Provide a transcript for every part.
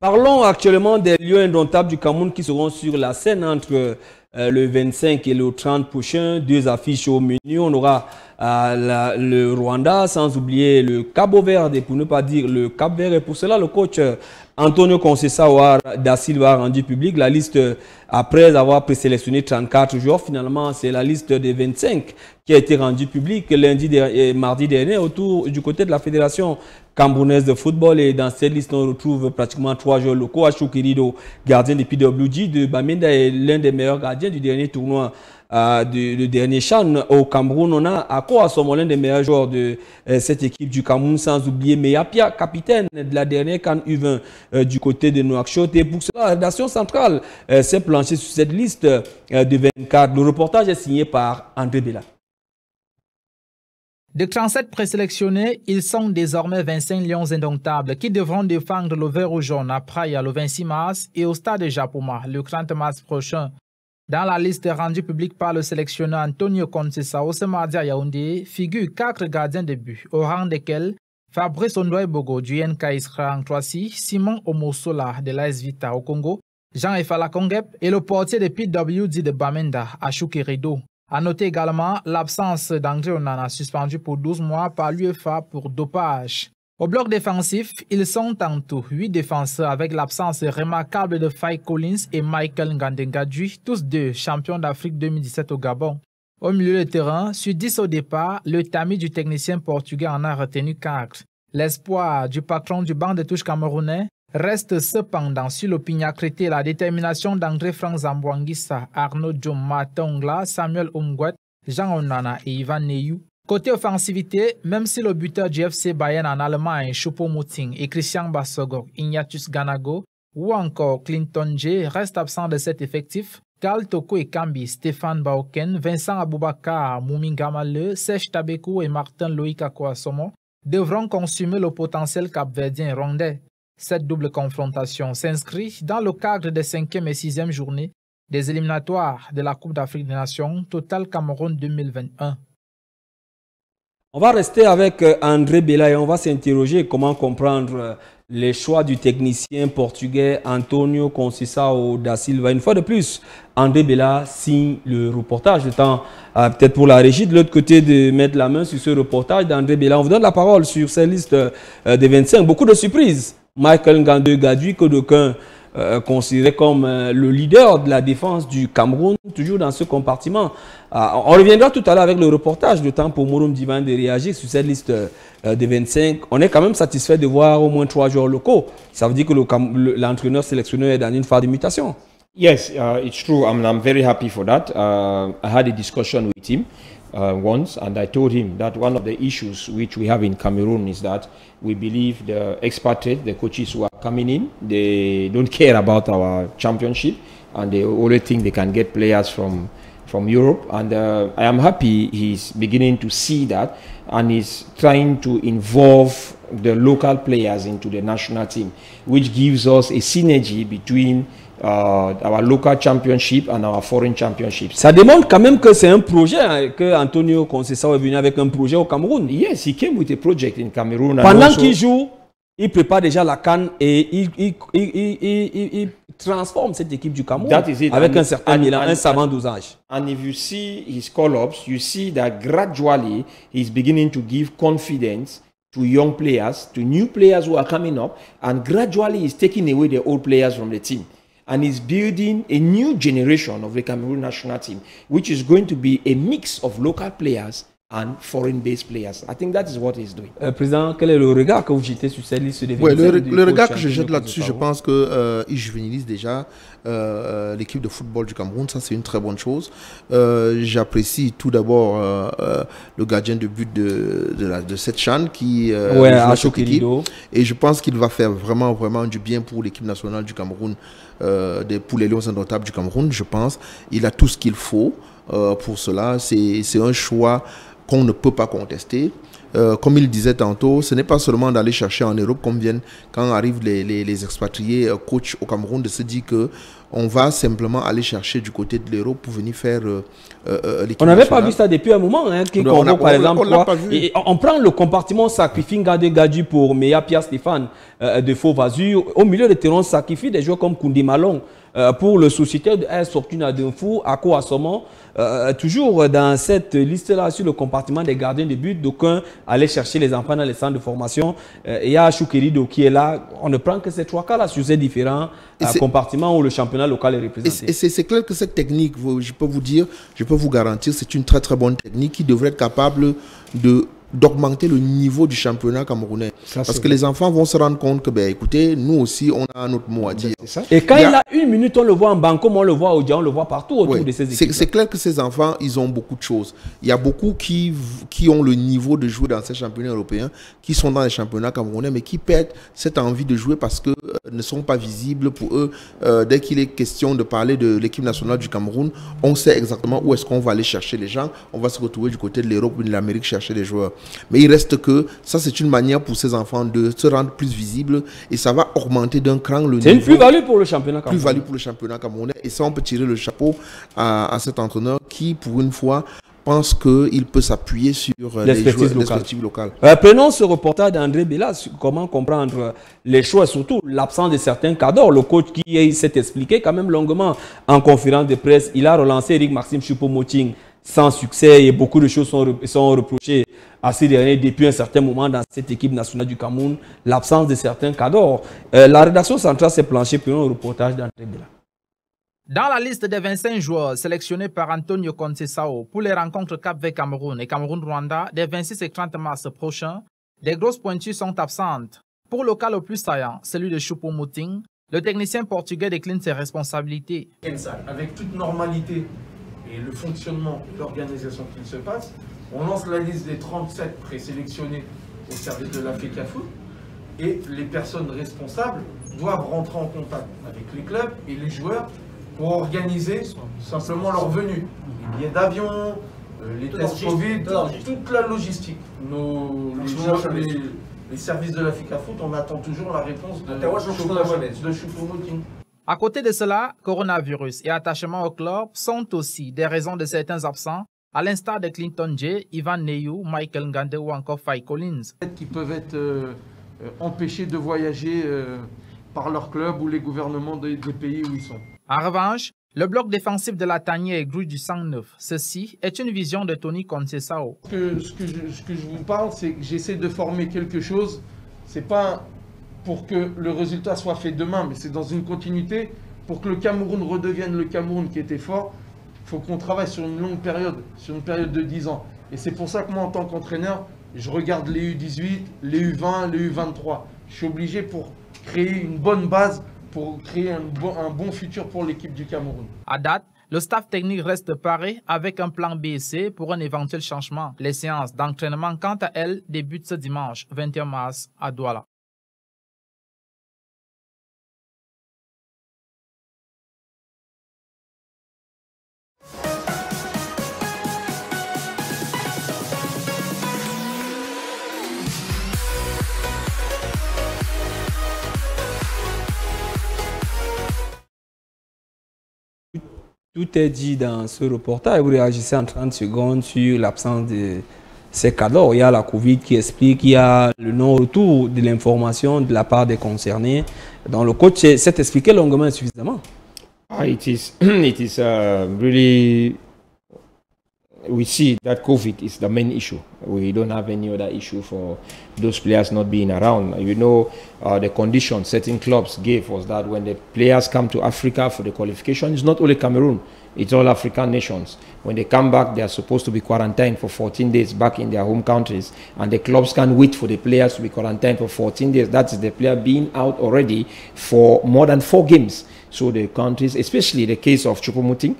Parlons actuellement des lieux indomptables du Cameroun qui seront sur la scène entre le 25 et le 30 prochain. Deux affiches au menu. On aura le Rwanda, sans oublier le Cabo-Verde, pour ne pas dire le Cap-Vert. Et pour cela, le coach Antonio Conceição da Silva a rendu public la liste après avoir présélectionné 34 joueurs. Finalement, c'est la liste des 25 qui a été rendue publique lundi et mardi dernier du côté de la Fédération camerounaise de football. Et dans cette liste, on retrouve pratiquement 3 joueurs locaux. Achou Kirido, gardien de PWG de Bamenda, est l'un des meilleurs gardiens du dernier tournoi. Le dernier CHAN au Cameroun. On a Ako Assomo, l'un des meilleurs joueurs de cette équipe du Cameroun, sans oublier Meyapia, capitaine de la dernière CAN U20 du côté de Nouakchott. Et pour cela, la rédaction centrale s'est planchée sur cette liste de 24. Le reportage est signé par André Bella. De 37 présélectionnés, ils sont désormais 25 lions indomptables qui devront défendre le vert ou jaune à Praia le 26 mars et au stade de Japoma le 30 mars prochain. Dans la liste rendue publique par le sélectionneur Antonio Conceição ce mardi à Yaoundé, figurent 4 gardiens de but, au rang desquels Fabrice Ondoye-Bogo du NK Isra en Croatie, Simon Omosola de l'AS Vita au Congo, Jean-Efala Kongep et le portier de PWD de Bamenda, Achou Kirido. A noter également l'absence d'André Onana, suspendu pour 12 mois par l'UEFA pour dopage. Au bloc défensif, ils sont en tout 8 défenseurs avec l'absence remarquable de Faye Collins et Michael Ngandengadji, tous deux champions d'Afrique 2017 au Gabon. Au milieu de terrain, sur 10 au départ, le tamis du technicien portugais en a retenu 4. L'espoir du patron du banc de touche camerounais reste cependant sur l'opiniâtreté et la détermination d'André Franck Zambouanguissa, Arnaud Djom, Martin Ongla, Samuel Umgwet, Jean Onana et Ivan Neyou. Côté offensivité, même si le buteur du FC Bayern en Allemagne, Choupo-Moting et Christian Bassogor, Ignatius Ganago ou encore Clinton J restent absents de cet effectif, Karl Toko et Kambi, Stéphane Baoken, Vincent Aboubakar, Mouminga Maleu, Serge Tabekou et Martin Loïc Akouassomo devront consumer le potentiel capverdien et rwandais. Cette double confrontation s'inscrit dans le cadre des 5e et 6e journées des éliminatoires de la Coupe d'Afrique des Nations Total Cameroun 2021. On va rester avec André Bella et on va s'interroger comment comprendre les choix du technicien portugais Antonio Conceição da Silva. Une fois de plus, André Bella signe le reportage. Le temps peut-être pour la régie de l'autre côté de mettre la main sur ce reportage d'André Bella. On vous donne la parole sur cette liste des 25. Beaucoup de surprises. Michael Ngandengadji, que d'aucuns considéré comme le leader de la défense du Cameroun, toujours dans ce compartiment. On reviendra tout à l'heure avec le reportage, le temps pour Mouroum Divan de réagir sur cette liste de 25. On est quand même satisfait de voir au moins 3 joueurs locaux. Ça veut dire que l'entraîneur sélectionneur est dans une phase de mutation. Yes, it's true. I'm very happy for that. I had a discussion with him once, and I told him that one of the issues which we have in Cameroon is that we believe the expatriates, the coaches who are coming in, they don't care about our championship, and they only think they can get players from Europe. And I am happy he's beginning to see that, and he's trying to involve the local players into the national team, which gives us a synergy between our local championship and our foreign championships. Ça démontre quand même que c'est un projet, hein, que Antonio Conceição est venu avec un projet au Cameroun. Yes, he came with a project in Cameroon. Pendant qu'il joue, il prépare déjà la CAN et il transforme cette équipe du Cameroun avec un certain Milan, un savant dosage. And if you see his call-ups, you see that gradually he's beginning to give confidence to young players, to new players who are coming up, and gradually he's taking away the old players from the team. And is building a new generation of the Cameroon national team, which is going to be a mix of local players and foreign-based players. I think that is what he's doing. Président, quel est le regard que vous jetez sur cette liste des 25? Ouais, le regard que je jette là-dessus, je pense qu'il juvénilise déjà l'équipe de football du Cameroun. Ça, c'est une très bonne chose. J'apprécie tout d'abord le gardien de but de cette CHAN qui joue cette équipe. Et je pense qu'il va faire vraiment du bien pour l'équipe nationale du Cameroun, pour les Lions indomptables du Cameroun, je pense. Il a tout ce qu'il faut pour cela. C'est un choix qu'on ne peut pas contester. comme il disait tantôt, ce n'est pas seulement d'aller chercher en Europe, comme viennent quand arrivent les expatriés coachs au Cameroun, de se dire que on va simplement aller chercher du côté de l'Europe pour venir faire l'équipe. On n'avait pas vu ça depuis un moment. Hein, par exemple, on prend le compartiment sacrifie Ngade Gadji pour Meya Pia Stéphane de Faux-Vazur. Au milieu de terrain, on sacrifie des joueurs comme Koundi Malong pour le sociétaire de AS Fortuna Dinfou, Ako Assomo. Toujours dans cette liste-là, sur le compartiment des gardiens de but, d'aucuns allaient chercher les enfants dans les centres de formation. Il y a Choukerido qui est là. On ne prend que ces trois cas-là sur ces différents compartiments où le championnat local est représenté. Et c'est clair que cette technique, je peux vous dire, je peux vous garantir, c'est une très très bonne technique qui devrait être capable d'augmenter le niveau du championnat camerounais. Parce que les enfants vont se rendre compte que, ben, écoutez, nous aussi, on a un autre mot à dire. Et quand il a une minute, on le voit en banc, comme on le voit au Dia, on le voit partout autour de ces équipes. C'est clair que ces enfants, ils ont beaucoup de choses. Il y a beaucoup qui ont le niveau de jouer dans ces championnats européens, qui sont dans les championnats camerounais, mais qui perdent cette envie de jouer parce que ne sont pas visibles pour eux. Dès qu'il est question de parler de l'équipe nationale du Cameroun, on sait exactement où est-ce qu'on va aller chercher les gens. On va se retrouver du côté de l'Europe ou de l'Amérique chercher les joueurs. Mais il reste que ça, c'est une manière pour ces enfants de se rendre plus visibles et ça va augmenter d'un cran le niveau. C'est une plus-value pour le championnat camerounais. Plus-value pour le championnat camerounais. Et ça, on peut tirer le chapeau à cet entraîneur qui, pour une fois, pense qu'il peut s'appuyer sur l'expertise locale. Prenons ce reportage d'André Bella sur comment comprendre les choix, surtout l'absence de certains cadres. Le coach qui s'est expliqué quand même longuement en conférence de presse. Il a relancé Eric Maxime Choupo-Moting sans succès et beaucoup de choses sont reprochées à ces derniers depuis un certain moment dans cette équipe nationale du Cameroun. L'absence de certains cadres. La rédaction centrale s'est planchée pour un reportage d'André Bella. Dans la liste des 25 joueurs sélectionnés par Antonio Conceição pour les rencontres Cap-Vert-Cameroun et Cameroun-Rwanda des 26 et 30 mars prochains, des grosses pointures sont absentes. Pour le cas le plus saillant, celui de Choupo-Moting, le technicien portugais décline ses responsabilités. Avec toute normalité et le fonctionnement de l'organisation qu'il se passe, on lance la liste des 37 présélectionnés au service de la FECAFOOT et les personnes responsables doivent rentrer en contact avec les clubs et les joueurs pour organiser simplement leur venue. Les billets d'avion, les tests Covid, toute la logistique. Les services de la FECAFOOT, on attend toujours la réponse de Choupo-Moting. À côté de cela, coronavirus et attachement au club sont aussi des raisons de certains absents, à l'instar de Clinton J, Ivan Neyou, Michael Ngande ou encore Faye Collins. Qui peuvent être empêchés de voyager par leur club ou les gouvernements des pays où ils sont. En revanche, le bloc défensif de la tanière est gru du sang neuf. Ceci est une vision de Tony Conceição. Ce que je vous parle, c'est que j'essaie de former quelque chose. C'est pas pour que le résultat soit fait demain, mais c'est dans une continuité. Pour que le Cameroun redevienne le Cameroun qui était fort, il faut qu'on travaille sur une longue période, sur une période de 10 ans. Et c'est pour ça que moi, en tant qu'entraîneur, je regarde les U18, les U20, les U23. Je suis obligé pour créer une bonne base, pour créer un bon futur pour l'équipe du Cameroun. À date, le staff technique reste paré avec un plan B et C pour un éventuel changement. Les séances d'entraînement, quant à elles, débutent ce dimanche 21 mars à Douala. Tout est dit dans ce reportage. Vous réagissez en 30 secondes sur l'absence de ces cadres. Il y a la Covid qui explique qu'il y a le non-retour de l'information de la part des concernés. Donc le coach s'est expliqué longuement et suffisamment. It is really, we see that COVID is the main issue. We don't have any other issue for those players not being around. You know, the conditions certain clubs gave was that when the players come to Africa for the qualification, it's not only Cameroon, it's all African nations. When they come back, they are supposed to be quarantined for 14 days back in their home countries, and the clubs can't wait for the players to be quarantined for 14 days. That is the player being out already for more than 4 games. So the countries, especially the case of Choupo-Moting,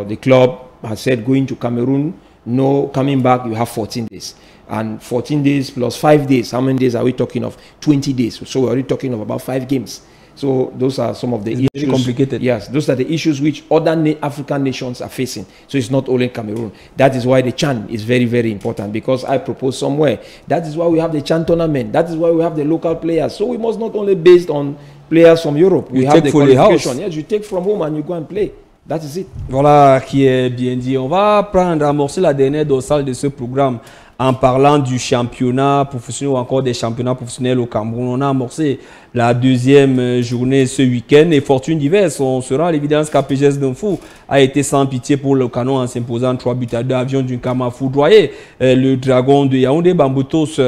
the club has said going to Cameroon, no, coming back, you have 14 days. And 14 days plus 5 days, how many days are we talking of? 20 days. So we're already talking of about 5 games. So those are some of the issues. Very complicated. Yes, those are the issues which other African nations are facing. So it's not only Cameroon. That is why the CHAN is very, very important, because I propose somewhere. That is why we have the CHAN tournament. That is why we have the local players. So we must not only based on players from Europe. We have the qualification. Yes, you take from home and you go and play. That is it. Voilà qui est bien dit. On va prendre, amorcer la dernière dorsale de ce programme en parlant du championnat professionnel ou encore des championnats professionnels au Cameroun. On a amorcé la deuxième journée ce week-end et fortune diverse. On se rend à l'évidence qu'APGS Dunfou a été sans pitié pour le Canon en s'imposant 3-2. Avion d'une Kama foudroyé. Le Dragon de Yaoundé Bamboutos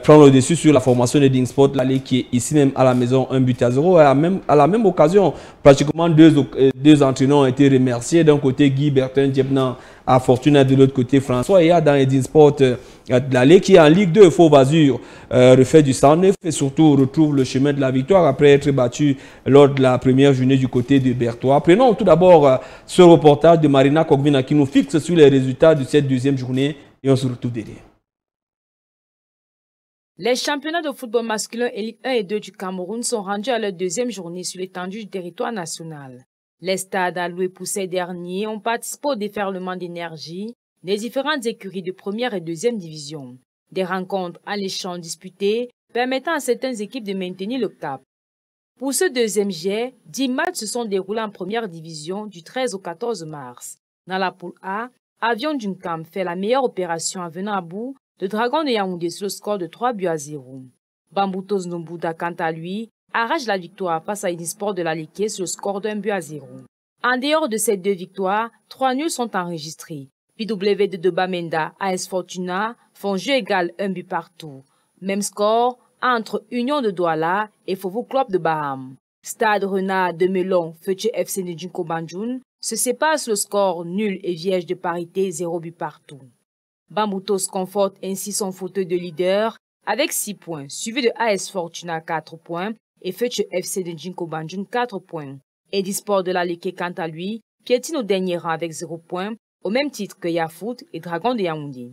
prend le dessus sur la formation de Dingsport, l'allée qui est ici même à la maison 1-0. À la même occasion, pratiquement deux entraîneurs ont été remerciés. D'un côté, Guy Bertin Djebnan à Fortuna, de l'autre côté François. Et dans Edin Sport, l'allée qui est en Ligue 2, Fauve Azur refait du 109 et surtout retrouve le chemin de la victoire après être battu lors de la première journée du côté de Berthois. Prenons tout d'abord ce reportage de Marina Kogvina qui nous fixe sur les résultats de cette deuxième journée et on se retrouve derrière. Les championnats de football masculin et Ligue 1 et 2 du Cameroun sont rendus à leur deuxième journée sur l'étendue du territoire national. Les stades alloués pour ces derniers ont participé au déferlement d'énergie des différentes écuries de première et deuxième division. Des rencontres alléchantes disputées permettant à certaines équipes de maintenir le cap. Pour ce deuxième jet, 10 matchs se sont déroulés en première division du 13 au 14 mars. Dans la poule A, Avion d'Uncam fait la meilleure opération en venant à bout de Dragon de Yaoundé sur le score de 3-0. Bamboutos Nombouda, quant à lui, arrache la victoire face à Unisport de la Liké sur le score de 1-0. En dehors de ces deux victoires, 3 nuls sont enregistrés. PW de Bamenda, AS Fortuna font jeu égal 1 but partout. Même score entre Union de Douala et Fovo Club de Baham. Stade Renard de Melon, Feuché FC Ndjinko Banjoun se séparent sur le score nul et vierge de parité 0 but partout. Bamboutos conforte ainsi son fauteuil de leader avec 6 points, suivi de AS Fortuna 4 points et Feuché FC Ndjinko Banjoun 4 points. Edisport de la Liké, quant à lui, piétine au dernier rang avec 0 points, au même titre que Yafoot et Dragon de Yaoundé.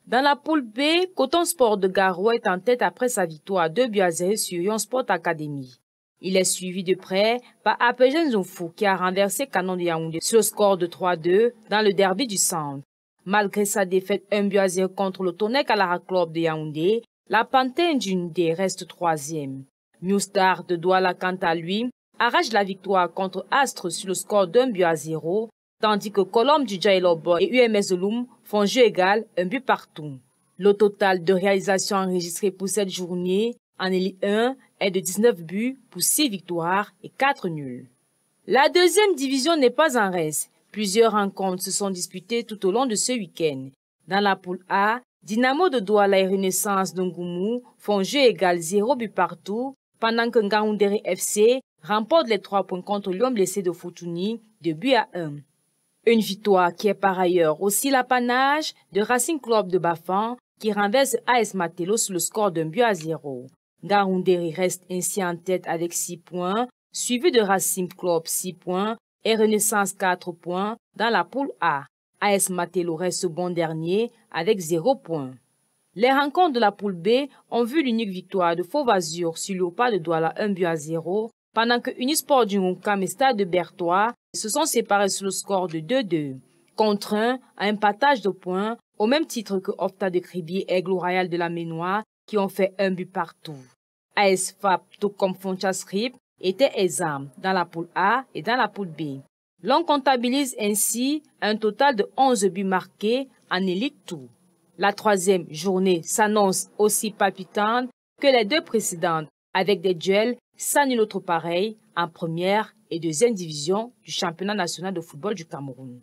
Dans la poule B, Coton Sport de Garoua est en tête après sa victoire 2-0 sur Yon Sport Academy. Il est suivi de près par APG Nzonfou qui a renversé Canon de Yaoundé sur le score de 3-2 dans le derby du centre. Malgré sa défaite 1-0 contre le Tonek Alara Club de Yaoundé, la Panthère Ndjundé reste 3e. New Star de Douala, quant à lui, arrache la victoire contre Astre sur le score d'1-0, tandis que Colombe du Jailobo et UMS de Loum font jeu égal 1 but partout. Le total de réalisations enregistrées pour cette journée en Ligue 1 est de 19 buts pour 6 victoires et 4 nuls. La deuxième division n'est pas en reste. Plusieurs rencontres se sont disputées tout au long de ce week-end. Dans la poule A, Dynamo de Douala et Renaissance d'Ngoumou font jeu égal 0 but partout, pendant que Ngaoundéré FC remporte les 3 points contre Lyon Blessé de Foutouni de but à 1. Une victoire qui est par ailleurs aussi l'apanage de Racing Club de Bafan qui renverse AS Matelo sur le score d'1-0. Ngaoundéré reste ainsi en tête avec 6 points, suivi de Racing Club 6 points et Renaissance 4 points dans la poule A. AS Matelo reste bon dernier avec 0 points. Les rencontres de la poule B ont vu l'unique victoire de Fauve Azur sur Léopard de Douala 1-0, pendant que Unisport du Nkam et Stade de Berthois se sont séparés sur le score de 2-2, contre un partage de points, au même titre que Ofta de Kribi et Aigle Royal de la Ménois, qui ont fait 1 but partout. AS FAP, tout comme Fonchas Rip, étaient exempts dans la poule A et dans la poule B. L'on comptabilise ainsi un total de 11 buts marqués en Elite 2. La troisième journée s'annonce aussi palpitante que les deux précédentes, avec des duels sans nul autre pareil en première et deuxième division du championnat national de football du Cameroun.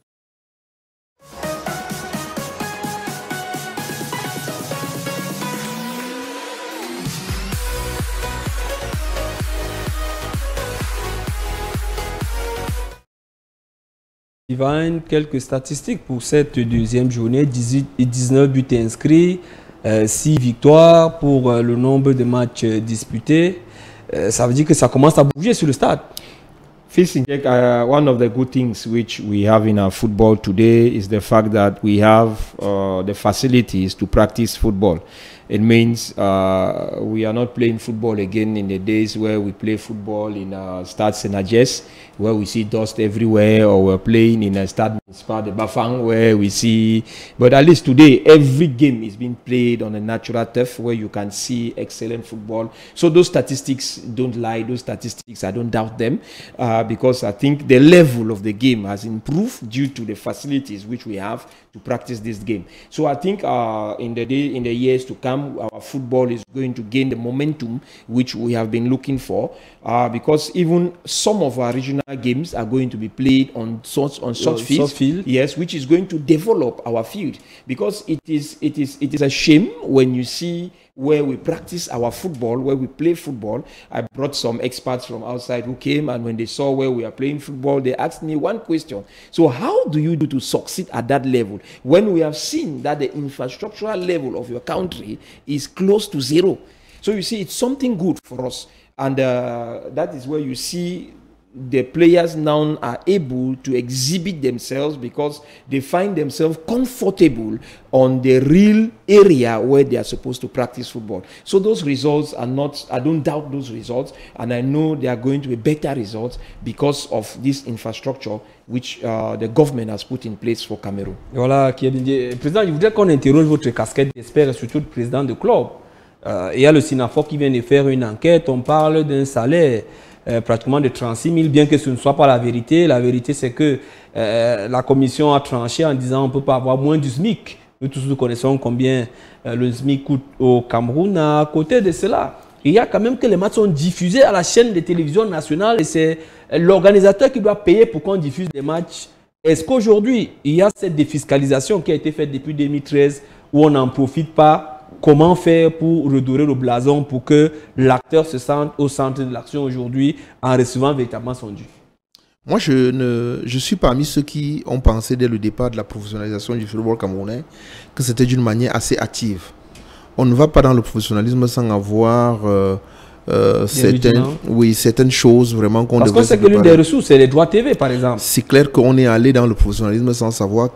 Divine, quelques statistiques pour cette deuxième journée, 18 et 19 buts inscrits, 6 victoires pour le nombre de matchs disputés. Ça veut dire que ça commence à bouger sur le stade. One of the good things which we have in our football today is the fact that we have the facilities to practice football. It means we are not playing football again in the days where we play football in Stade Sénagès, where we see dust everywhere, or we're playing in a Stade Municipal de Bafang, where we see... But at least today, every game is being played on a natural turf where you can see excellent football. So those statistics don't lie. Those statistics, I don't doubt them, because I think the level of the game has improved due to the facilities which we have to practice this game. So I think in the years to come, our football is going to gain the momentum which we have been looking for, because even some of our regional games are going to be played on such field, yes, which is going to develop our field, because it is a shame when you see where we practice our football, where we play football. I brought some experts from outside who came, and when they saw where we are playing football, they asked me one question. So how do you do to succeed at that level when we have seen that the infrastructural level of your country is close to zero? So you see, it's something good for us. And that is where you see the players now are able to exhibit themselves, because they find themselves comfortable on the real area where they are supposed to practice football. So those results are not, I don't doubt those results, and I know they are going to be better results because of this infrastructure which the government has put in place for Cameroun. Voilà, qui est bien dit. Président, je voudrais qu'on interroge votre casquette d'expert et surtout de président de club. Il y a le SINAFOR qui vient de faire une enquête, on parle d'un salaire pratiquement de 36 000, bien que ce ne soit pas la vérité. La vérité, c'est que la commission a tranché en disant qu'on ne peut pas avoir moins du SMIC. Nous tous nous connaissons combien le SMIC coûte au Cameroun. À côté de cela, il y a quand même que les matchs sont diffusés à la chaîne de télévision nationale et c'est l'organisateur qui doit payer pour qu'on diffuse des matchs. Est-ce qu'aujourd'hui, il y a cette défiscalisation qui a été faite depuis 2013 où on n'en profite pas? Comment faire pour redorer le blason pour que l'acteur se sente au centre de l'action aujourd'hui en recevant véritablement son dû? Moi, je suis parmi ceux qui ont pensé dès le départ de la professionnalisation du football camerounais que c'était d'une manière assez active. On ne va pas dans le professionnalisme sans avoir certaines choses vraiment qu'on devrait... Parce qu'on sait que l'une des ressources, c'est les droits TV, par exemple. C'est clair qu'on est allé dans le professionnalisme sans savoir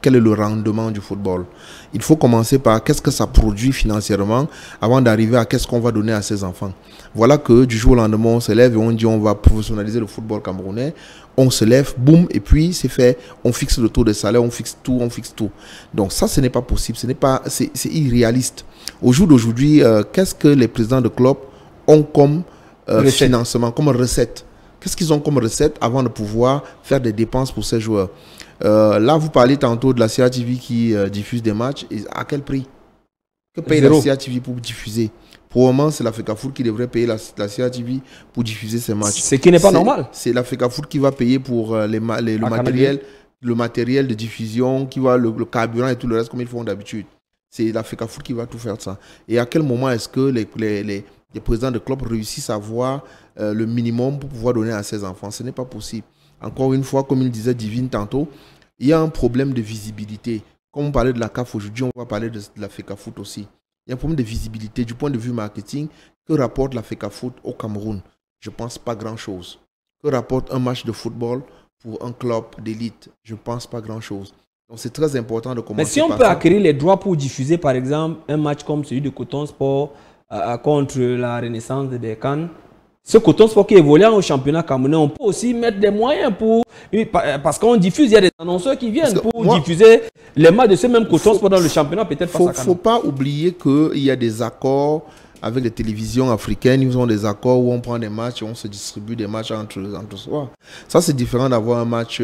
quel est le rendement du football. Il faut commencer par qu'est-ce que ça produit financièrement avant d'arriver à qu'est-ce qu'on va donner à ses enfants. Voilà que du jour au lendemain, on se lève et on dit on va professionnaliser le football camerounais. On se lève, boum, et puis c'est fait. On fixe le taux de salaire, on fixe tout. Donc ça, ce n'est pas possible, c'est irréaliste. Au jour d'aujourd'hui, qu'est-ce que les présidents de club ont comme financement, comme recette? Qu'est-ce qu'ils ont comme recette avant de pouvoir faire des dépenses pour ces joueurs? Là, vous parlez tantôt de la CATV qui diffuse des matchs. Et à quel prix? Que paye la CATV pour diffuser? Pour le moment, c'est la FECAFOOT qui devrait payer la CATV pour diffuser ces matchs. Ce qui n'est pas normal. C'est la FECAFOOT qui va payer pour le matériel de diffusion, qui va le carburant et tout le reste comme ils font d'habitude. C'est la FECAFOOT qui va tout faire ça. Et à quel moment est-ce que les présidents de club réussissent à avoir le minimum pour pouvoir donner à ses enfants? Ce n'est pas possible. Encore une fois, comme il disait Divine tantôt, il y a un problème de visibilité. Comme on parlait de la CAF aujourd'hui, on va parler de la FECAFOOT aussi. Il y a un problème de visibilité du point de vue marketing. Que rapporte la FECAFOOT au Cameroun? Je ne pense pas grand-chose. Que rapporte un match de football pour un club d'élite? Je ne pense pas grand-chose. Donc c'est très important de commencer. Mais si on peut acquérir les droits pour diffuser, par exemple, un match comme celui de Coton Sport contre la Renaissance de Berkane, ce Coton Sport qui évolue au championnat camerounais, on peut aussi mettre des moyens pour... Parce qu'on diffuse, il y a des annonceurs qui viennent pour diffuser les matchs de ce même Coton Sport dans le championnat, peut-être pas ça. Il ne faut pas oublier qu'il y a des accords avec les télévisions africaines. Ils ont des accords où on prend des matchs et on se distribue des matchs entre soi. Ça, c'est différent d'avoir un match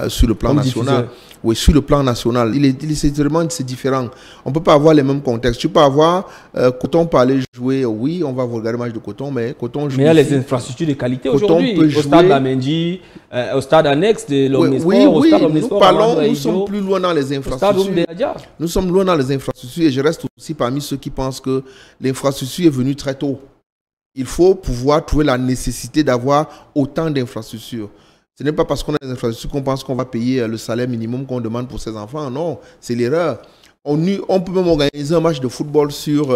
sur le plan comme national. Diffuseur. Oui, sur le plan national. C'est différent. On ne peut pas avoir les mêmes contextes. Tu peux avoir Coton peut aller jouer, oui, on va regarder le match de Coton, mais Coton joue. Mais il y a les infrastructures de qualité aujourd'hui. Au stade d'Amendi, au stade annexe de l'Omnisport, au stade Omnisport. Nous sommes plus loin dans les infrastructures. Nous sommes loin dans les infrastructures et je reste aussi parmi ceux qui pensent que l'infrastructure est venue très tôt. Il faut pouvoir trouver la nécessité d'avoir autant d'infrastructures. Ce n'est pas parce qu'on a des infrastructures qu'on pense qu'on va payer le salaire minimum qu'on demande pour ses enfants. Non, c'est l'erreur. On peut même organiser un match de football sur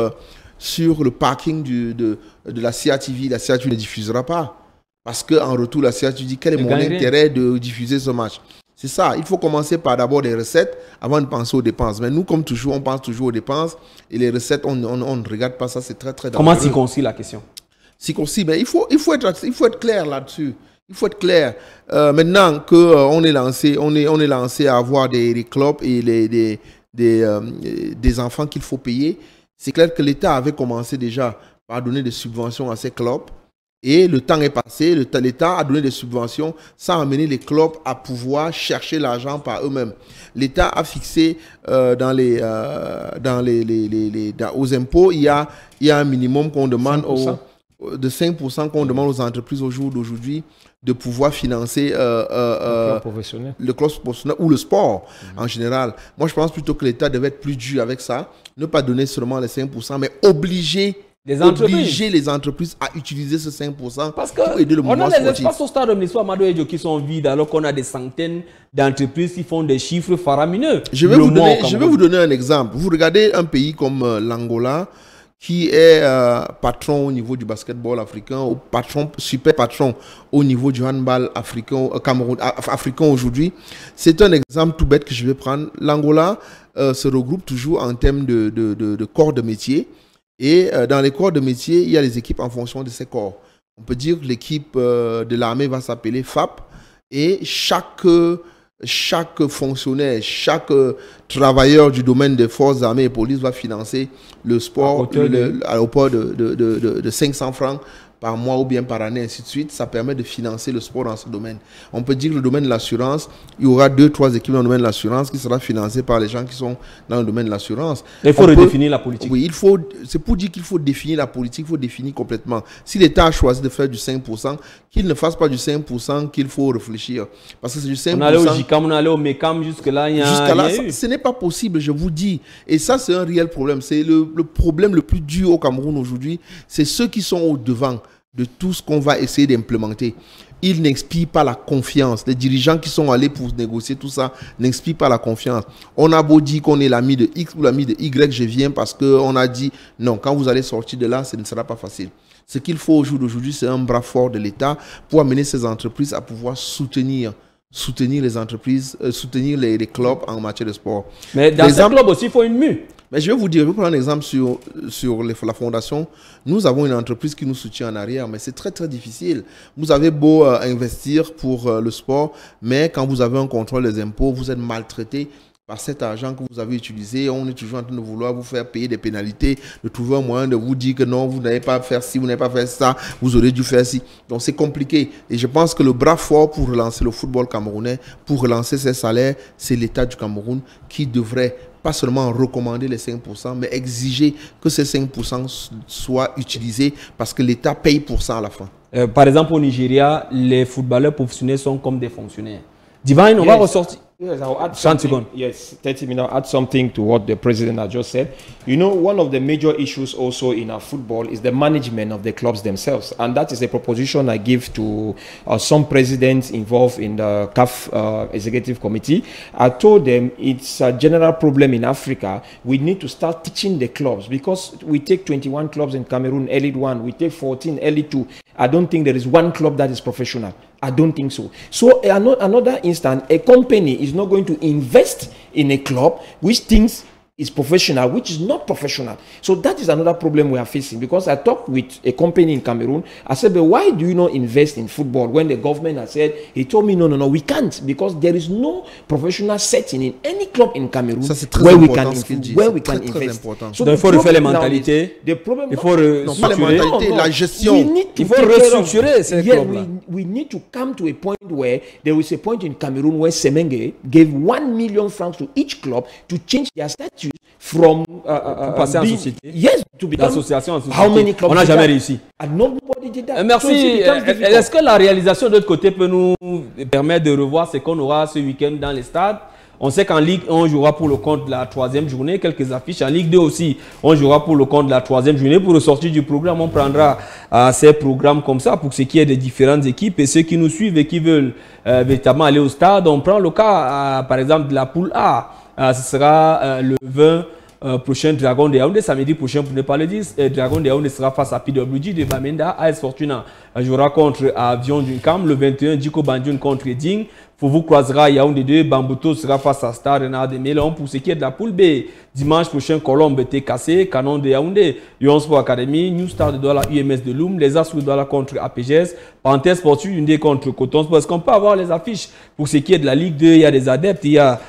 le parking de la CATV. La CATV ne diffusera pas. Parce qu'en retour, la CATV dit quel est mon intérêt de diffuser ce match. C'est ça, il faut commencer par d'abord les recettes avant de penser aux dépenses. Mais nous, comme toujours, on pense toujours aux dépenses et les recettes, on ne regarde pas ça, c'est très très dangereux. Comment s'y concilie la question? S'y concilie, ben, il faut être clair là-dessus. Il faut être clair. Maintenant qu'on est lancé, on est lancé à avoir des clubs et des enfants qu'il faut payer, c'est clair que l'État avait commencé déjà par donner des subventions à ces clubs. Et le temps est passé, l'État a donné des subventions sans amener les clubs à pouvoir chercher l'argent par eux-mêmes. L'État a fixé aux impôts, il y a un minimum qu'on demande de 5% qu'on demande aux entreprises au jour d'aujourd'hui de pouvoir financer le club professionnel ou le sport en général. Moi, je pense plutôt que l'État devait être plus dur avec ça, ne pas donner seulement les 5%, mais obliger les entreprises à utiliser ce 5% parce que pour aider le mouvement sportif. On a des sportif. espaces au stade Omnisport Amadou Ejo qui sont vides alors qu'on a des centaines d'entreprises qui font des chiffres faramineux. Je vais vous donner un exemple. Vous regardez un pays comme l'Angola qui est patron au niveau du basketball africain, ou super patron au niveau du handball africain, africain aujourd'hui. C'est un exemple tout bête que je vais prendre. L'Angola se regroupe toujours en termes de corps de métier. Et dans les corps de métier, il y a les équipes en fonction de ces corps. On peut dire que l'équipe de l'armée va s'appeler FAP et chaque fonctionnaire, chaque travailleur du domaine des forces armées et police va financer le sport à hauteur de 500 francs par mois ou bien par année, ainsi de suite. Ça permet de financer le sport dans ce domaine. On peut dire que le domaine de l'assurance, il y aura 2-3 équipes dans le domaine de l'assurance qui sera financées par les gens qui sont dans le domaine de l'assurance. Il faut redéfinir la politique. Oui, c'est pour dire qu'il faut définir la politique, il faut définir complètement. Si l'État a choisi de faire du 5%, qu'il ne fasse pas du 5% qu'il faut réfléchir. Parce que c'est du 5%. On allait au JICAM, on allait au MECAM, jusque-là, ce n'est pas possible, je vous dis. Et ça, c'est un réel problème. C'est le problème le plus dur au Cameroun aujourd'hui. C'est ceux qui sont au devant de tout ce qu'on va essayer d'implémenter. Ils n'expliquent pas la confiance. Les dirigeants qui sont allés pour négocier tout ça n'expliquent pas la confiance. On a beau dire qu'on est l'ami de X ou l'ami de Y, je viens parce qu'on a dit non, quand vous allez sortir de là, ce ne sera pas facile. Ce qu'il faut au jour d'aujourd'hui, c'est un bras fort de l'État pour amener ces entreprises à pouvoir soutenir les entreprises, soutenir les clubs en matière de sport. Mais dans ces clubs aussi, il faut une mue. Mais je vais vous dire, je vais prendre un exemple sur la fondation. Nous avons une entreprise qui nous soutient en arrière, mais c'est très très difficile. Vous avez beau investir pour le sport, mais quand vous avez un contrôle des impôts, vous êtes maltraité par cet argent que vous avez utilisé. On est toujours en train de vouloir vous faire payer des pénalités, de trouver un moyen de vous dire que non, vous n'avez pas fait ci, vous n'avez pas fait ça, vous aurez dû faire ci. Donc c'est compliqué. Et je pense que le bras fort pour relancer le football camerounais, pour relancer ses salaires, c'est l'État du Cameroun qui devrait pas seulement recommander les 5%, mais exiger que ces 5% soient utilisés parce que l'État paye pour ça à la fin. Par exemple, au Nigeria, les footballeurs professionnels sont comme des fonctionnaires. Divine, on va ressortir. Yes, I'll add something. Yes, 30 minutes. I'll add something to what the president has just said. You know, one of the major issues also in our football is the management of the clubs themselves, and that is a proposition I give to some presidents involved in the CAF executive committee. I told them it's a general problem in Africa. We need to start teaching the clubs because we take 21 clubs in Cameroon, Elite 1, we take 14, Elite 2. I don't think there is one club that is professional. I don't think so. So another instance, a company is not going to invest in a club which thinks is professional, which is not professional. So that is another problem we are facing. Because I talked with a company in Cameroon. I said, but why do you not invest in football? When the government has said, he told me, no, we can't. Because there is no professional setting in any club in Cameroon where we can invest. So il faut refaire les mentalités. The problem, il faut pas les mentalités, la gestion. Il faut restructurer ces clubs-là. We need to come to a point where there was a point in Cameroon where Semenge gave 1 million francs to each club to change their statute from passer en société. Yes, to become l'association en société. How many clubs on n'a jamais réussi. And nobody did that. Merci. Est-ce que la réalisation de l'autre côté peut nous permettre de revoir ce qu'on aura ce week-end dans les stades? On sait qu'en Ligue 1, on jouera pour le compte de la 3e journée, quelques affiches. En Ligue 2 aussi, on jouera pour le compte de la 3e journée. Pour ressortir du programme, on prendra ces programmes comme ça pour ce qui est des différentes équipes. Et ceux qui nous suivent et qui veulent véritablement aller au stade, on prend le cas, par exemple, de la poule A. Ce sera le 20 prochain Dragon de Yaoundé, samedi prochain pour ne pas le dire. Dragon de Yaoundé sera face à PWG de Bamenda, AS Fortuna jouera contre Avion Dunkam. Le 21, Djiko Bandioun contre Ding. Fouvou croisera Yaoundé 2. Bambuto sera face à Star Renard de Mélon. Pour ce qui est de la poule B, dimanche prochain, Colombe TKC, Canon de Yaoundé, Lyon Sport Academy, New Star de Douala, UMS de Loum, les As de Douala contre APGS, Panthère Sportif Hyundai contre Coton Sport. Est-ce qu'on peut avoir les affiches? Pour ce qui est de la Ligue 2, il y a des adeptes, il y a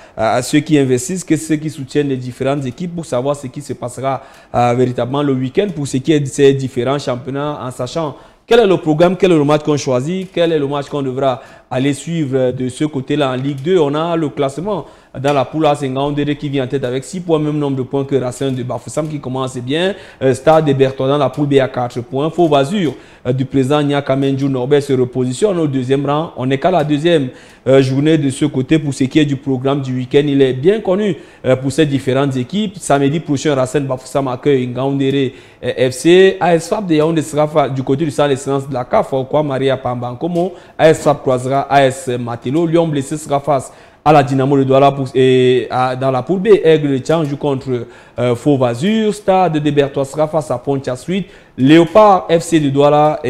ceux qui investissent, ceux qui soutiennent les différentes équipes pour savoir ce qui se passera véritablement le week-end pour ce qui est de ces différents championnats, en sachant quel est le programme, quel est le match qu'on choisit, quel est le match qu'on devra aller suivre de ce côté-là en Ligue 2. On a le classement dans la poule A, c'est Ngaoundéré qui vient en tête avec 6 points, même nombre de points que Racine de Bafoussam qui commence bien. Stade de Bertrand dans la poule B à 4 points. Fauve Azur du président Nyaka Menjou Norbert se repositionne au deuxième rang. On n'est qu'à la deuxième journée de ce côté pour ce qui est du programme du week-end. Il est bien connu pour ces différentes équipes. Samedi prochain, Racine Bafoussam accueille Ngaoundéré FC. AS FAP de Yaoundé sera du côté du centre d'excellence de la CAF, quoi Maria Pambankomo. AS FAP croisera AS Matelo. Lyon Blessé sera face à la Dynamo de Douala dans la poule B. Aigle de Tchang joue contre Fauve Azur. Stade de Bertois sera face à Pontia Suite. Léopard FC de Douala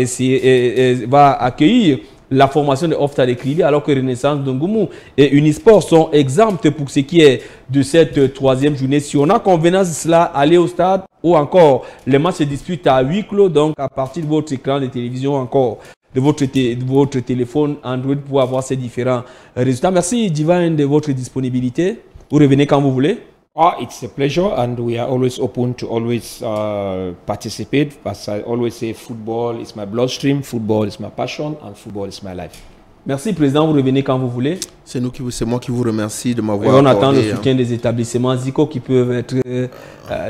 va accueillir la formation de Ofta de Kribi, alors que Renaissance d'Ongoumou et Unisport sont exemptes pour ce qui est de cette troisième journée. Si on a convenance de cela, aller au stade ou encore les matchs se disputent à huis clos, donc à partir de votre écran de télévision encore. De votre téléphone Android pour avoir ces différents résultats. Merci Divine de votre disponibilité. Vous revenez quand vous voulez. It's a pleasure and we are always open to always participate. As I always say, football is my bloodstream, football is my passion and football is my life. Merci Président, vous revenez quand vous voulez. C'est moi qui vous remercie de m'avoir accordé. On attend le soutien des établissements Zico qui peuvent être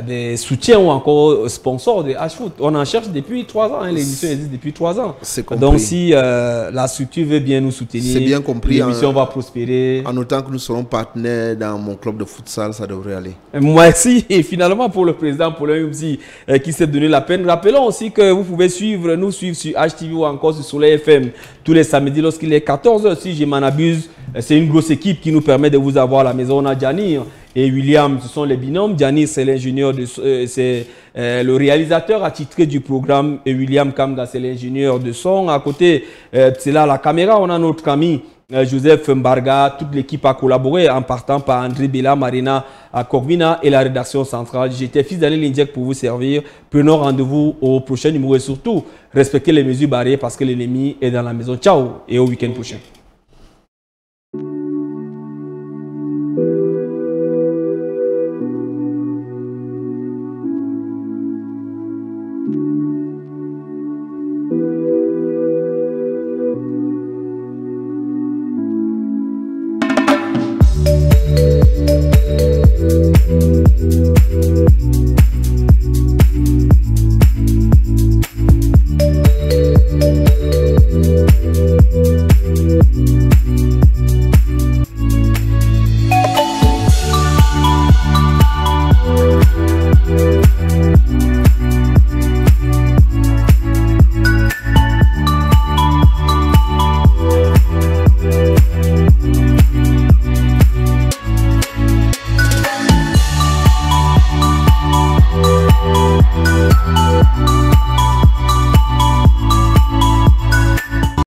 des soutiens ou encore sponsors de H-Foot. On en cherche depuis 3 ans, l'émission existe depuis 3 ans. Donc si la structure veut bien nous soutenir, l'émission va prospérer. En autant que nous serons partenaires dans mon club de futsal, ça devrait aller. Merci. Et finalement pour le président Paulin Youmsi qui s'est donné la peine. Rappelons aussi que vous pouvez nous suivre sur HTV ou encore sur Soleil FM tous les samedis lorsqu'il est 14h, si je m'en abuse. C'est une grosse équipe qui nous permet de vous avoir à la maison. On a Janir et William, ce sont les binômes. Janir, c'est l'ingénieur, c'est le réalisateur attitré du programme. Et William Kamga, c'est l'ingénieur de son. À côté, c'est là la caméra. On a notre ami Joseph Mbarga. Toute l'équipe a collaboré en partant par André Bella, Marina Corvina et la rédaction centrale. J'étais fils d'Alain Lindiek pour vous servir. Prenons rendez-vous au prochain numéro et surtout, respectez les mesures barrières parce que l'ennemi est dans la maison. Ciao et au week-end prochain.